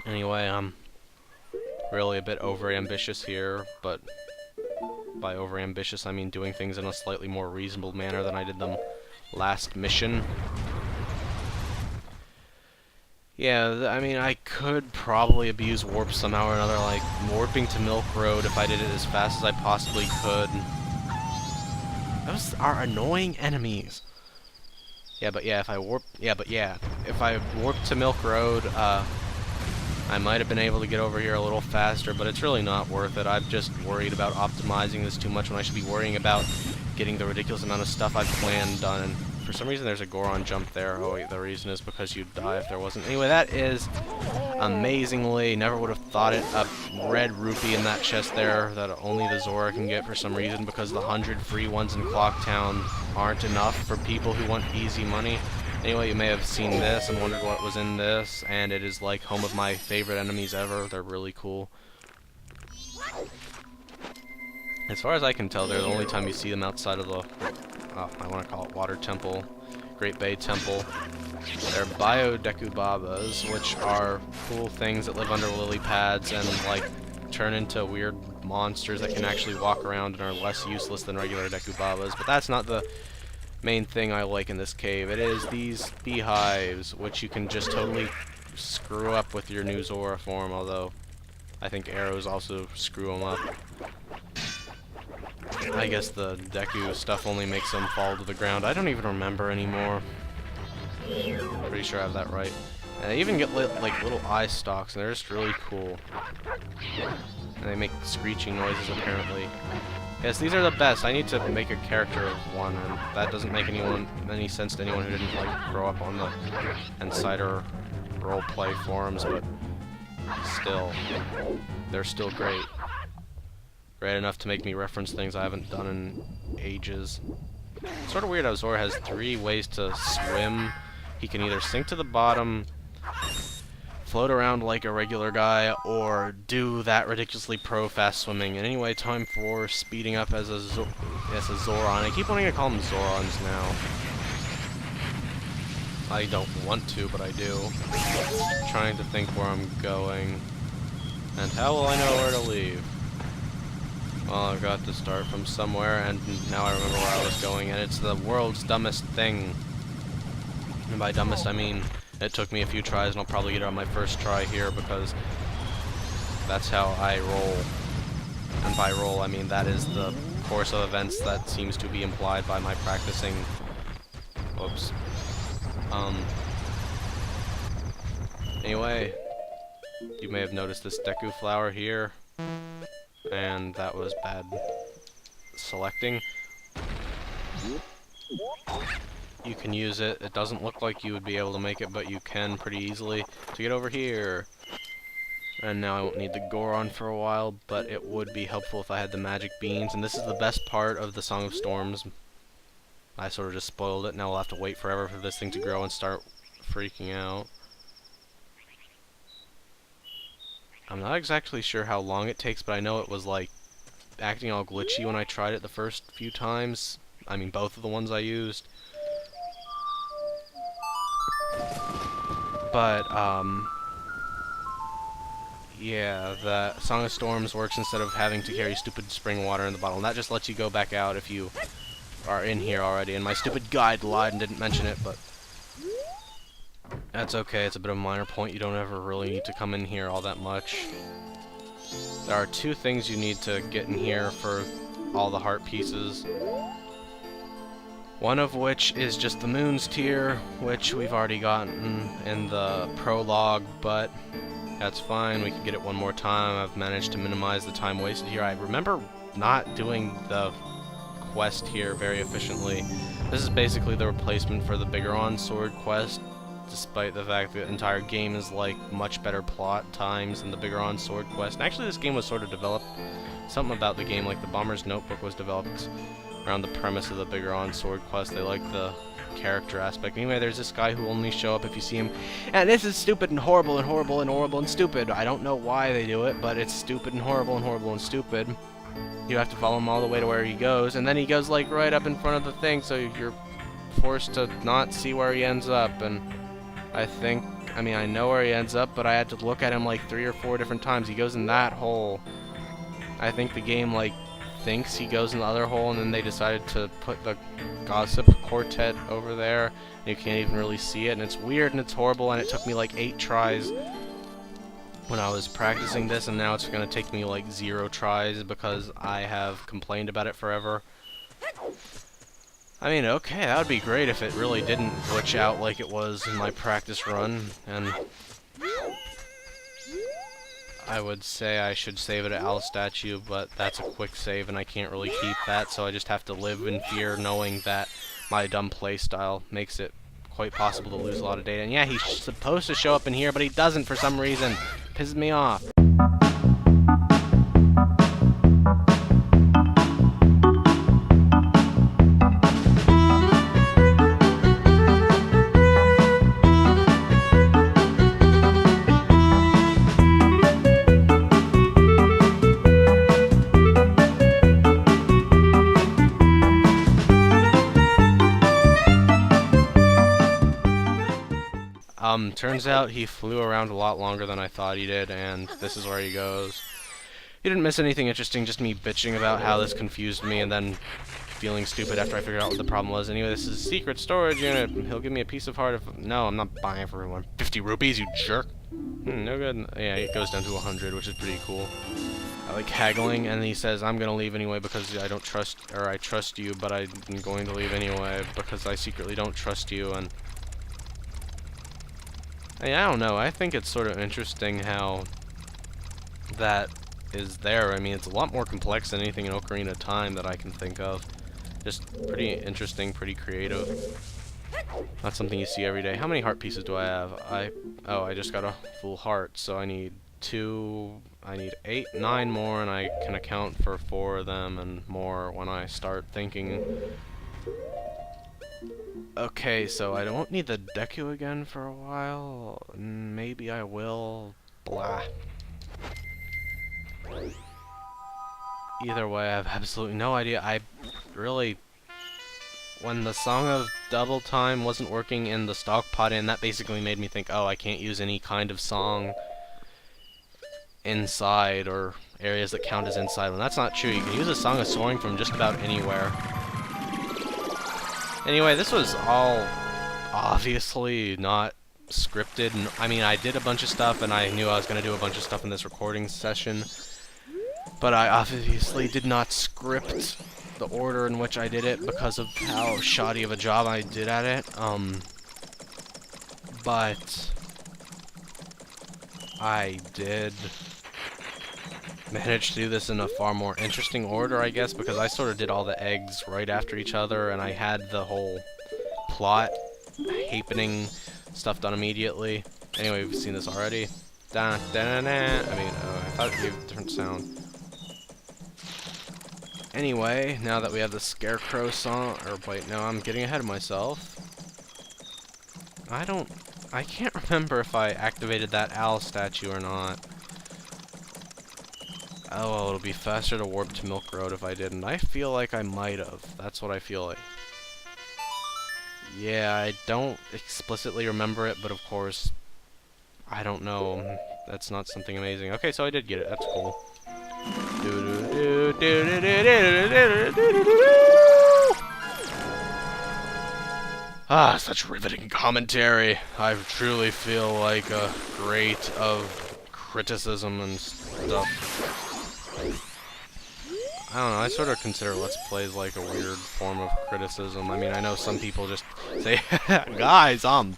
Anyway, I'm really a bit overambitious here, but by overambitious I mean doing things in a slightly more reasonable manner than I did them last mission. Yeah, I mean, I could probably abuse warp somehow or another, like warping to Milk Road if I did it as fast as I possibly could. Those are annoying enemies. Yeah, but yeah, if I warp... Yeah, but yeah, if I warp to Milk Road, I might have been able to get over here a little faster, but it's really not worth it. I'm just worried about optimizing this too much when I should be worrying about getting the ridiculous amount of stuff I've planned done. And for some reason there's a Goron jump there. Oh wait, the reason is because you'd die if there wasn't. Anyway, that is amazingly, never would have thought it, a red rupee in that chest there that only the Zora can get for some reason, because the 100 free ones in Clocktown aren't enough for people who want easy money. Anyway, you may have seen this and wondered what was in this, and it is like home of my favorite enemies ever. They're really cool. As far as I can tell, they're the only time you see them outside of the, I want to call it Water Temple, Great Bay Temple. They're Biodecubabas, which are cool things that live under lily pads and, like, turn into weird monsters that can actually walk around and are less useless than regular Decubabas. But that's not the main thing I like in this cave. It is these beehives, which you can just totally screw up with your new Zora form, although I think arrows also screw them up. I guess the Deku stuff only makes them fall to the ground. I don't even remember anymore. Pretty sure I have that right. And they even get like little eye stalks, and they're just really cool. And they make screeching noises, apparently. Yes, these are the best. I need to make a character of one, and that doesn't make any sense to anyone who didn't like grow up on the Insider roleplay forums, but still, they're still great. Great enough to make me reference things I haven't done in ages. It's sort of weird how Zora has 3 ways to swim. He can either sink to the bottom, float around like a regular guy, or do that ridiculously fast swimming. And anyway, time for speeding up as a Zoran. I keep wanting to call them Zorons now. I don't want to, but I do. Trying to think where I'm going. And how will I know where to leave? Well, I've got to start from somewhere, and now I remember where I was going, and it's the world's dumbest thing. And by dumbest, I mean it took me a few tries, and I'll probably get it on my first try here, because that's how I roll. And by roll, I mean that is the course of events that seems to be implied by my practicing. Whoops. Anyway, you may have noticed this Deku flower here, and that was bad selecting. You can use it. It doesn't look like you would be able to make it, but you can pretty easily to get over here. And now I won't need the Goron for a while, but it would be helpful if I had the magic beans. And this is the best part of the Song of Storms. I sort of just spoiled it. Now we'll have to wait forever for this thing to grow and start freaking out. I'm not exactly sure how long it takes, but I know it was like acting all glitchy when I tried it the first few times. I mean, both of the ones I used. But, yeah, the Song of Storms works instead of having to carry stupid spring water in the bottle. And that just lets you go back out if you are in here already. And my stupid guide lied and didn't mention it, but that's okay. It's a bit of a minor point. You don't ever really need to come in here all that much. There are 2 things you need to get in here for all the heart pieces. One of which is just the Moon's Tear, which we've already gotten in the prologue, but that's fine. We can get it one more time. I've managed to minimize the time wasted here. I remember not doing the quest here very efficiently. This is basically the replacement for the Bigoron Sword quest, despite the fact that the entire game is like much better plot times than the Bigoron Sword quest. And actually, this game was sort of developed, something about the game, like the Bomber's Notebook was developed around the premise of the Bigoron Sword quest. They like the character aspect. Anyway, there's this guy who will only show up if you see him, and this is stupid and horrible and horrible and horrible and stupid. I don't know why they do it, but it's stupid and horrible and horrible and stupid. You have to follow him all the way to where he goes, and then he goes like right up in front of the thing, so you're forced to not see where he ends up. And I think I mean, I know where he ends up, but I had to look at him like 3 or 4 different times. He goes in that hole. I think the game, like, thinks he goes in the other hole, and then they decided to put the Gossip Quartet over there. And you can't even really see it, and it's weird and it's horrible, and it took me like 8 tries when I was practicing this, and now it's going to take me like 0 tries because I have complained about it forever. I mean, okay, that would be great if it really didn't glitch out like it was in my practice run, and I would say I should save it at Owl Statue, but that's a quick save and I can't really keep that, so I just have to live in fear knowing that my dumb playstyle makes it quite possible to lose a lot of data. And yeah, he's supposed to show up in here, but he doesn't for some reason. Pisses me off. Turns out he flew around a lot longer than I thought he did, and this is where he goes. He didn't miss anything interesting, just me bitching about how this confused me, and then feeling stupid after I figured out what the problem was. Anyway, this is a secret storage unit. He'll give me a piece of heart if... No, I'm not buying it for 150 rupees, you jerk. No good. Yeah, it goes down to 100, which is pretty cool. I like haggling, and he says, I'm gonna leave anyway because I don't trust... Or I trust you, but I'm going to leave anyway because I secretly don't trust you, and... I don't know, I think it's sort of interesting how that is there. I mean, it's a lot more complex than anything in Ocarina of Time that I can think of. Just pretty interesting, pretty creative. Not something you see every day. How many heart pieces do I have? Oh, I just got a full heart, so I need 8, 9 more, and I can account for 4 of them and more when I start thinking. Okay, so I don't need the Deku again for a while. Maybe I will. Blah. Either way, I have absolutely no idea. I really... When the Song of Double Time wasn't working in the stock pot in, that basically made me think, oh, I can't use any kind of song inside or areas that count as inside. When that's not true. You can use a Song of Soaring from just about anywhere. Anyway, this was all obviously not scripted. And, I mean, I did a bunch of stuff, and I knew I was going to do a bunch of stuff in this recording session. But I obviously did not script the order in which I did it because of how shoddy of a job I did at it. But I did managed to do this in a far more interesting order, I guess, because I sort of did all the eggs right after each other, and I had the whole plot happening stuff done immediately. Anyway, we've seen this already. Da da da da. I mean, I thought it gave a different sound. Anyway, now that we have the Scarecrow song, or wait, no, I'm getting ahead of myself. I can't remember if I activated that owl statue or not. Oh, well, it'll be faster to warp to Milk Road if I didn't. I feel like I might have. That's what I feel like. Yeah, I don't explicitly remember it, but of course, I don't know. That's not something amazing. Okay, so I did get it. That's cool. Ah, such riveting commentary. I truly feel like a great of criticism and stuff. I don't know, I sort of consider Let's Plays like a weird form of criticism. I mean, I know some people just say, guys, I'm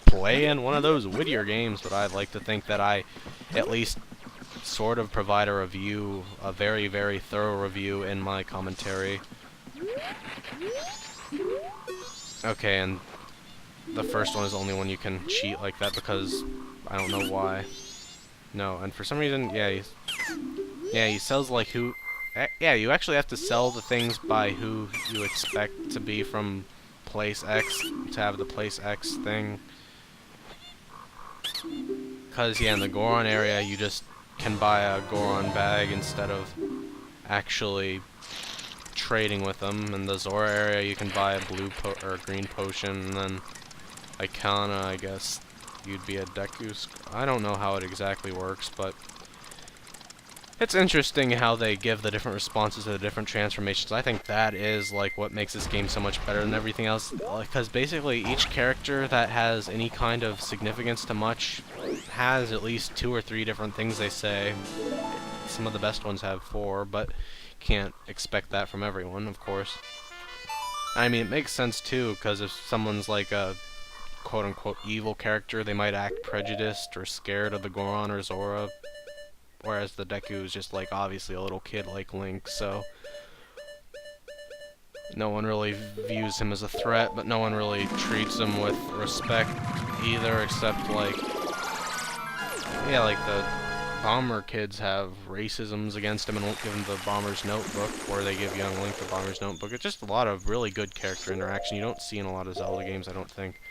playing one of those Whittier games, but I'd like to think that I at least sort of provide a review, a very, very thorough review in my commentary. Okay, and the first one is the only one you can cheat like that because I don't know why. No, and for some reason, yeah, he sells like who... Yeah, you actually have to sell the things by who you expect to be from place X to have the place X thing. Because, yeah, in the Goron area, you just can buy a Goron bag instead of actually trading with them. In the Zora area, you can buy a blue or green potion, and then Icona, I guess, you'd be a Deku. I don't know how it exactly works, but it's interesting how they give the different responses to the different transformations. I think that is like what makes this game so much better than everything else, because basically each character that has any kind of significance to much has at least 2 or 3 different things they say. Some of the best ones have 4, but can't expect that from everyone, of course. I mean, it makes sense too, because if someone's like a quote-unquote evil character, they might act prejudiced or scared of the Goron or Zora, whereas the Deku is just like obviously a little kid like Link, so no one really views him as a threat, but no one really treats him with respect either, except like, yeah, like the Bomber kids have racisms against him and won't give him the Bomber's Notebook, or they give young Link the Bomber's Notebook. It's just a lot of really good character interaction you don't see in a lot of Zelda games, I don't think.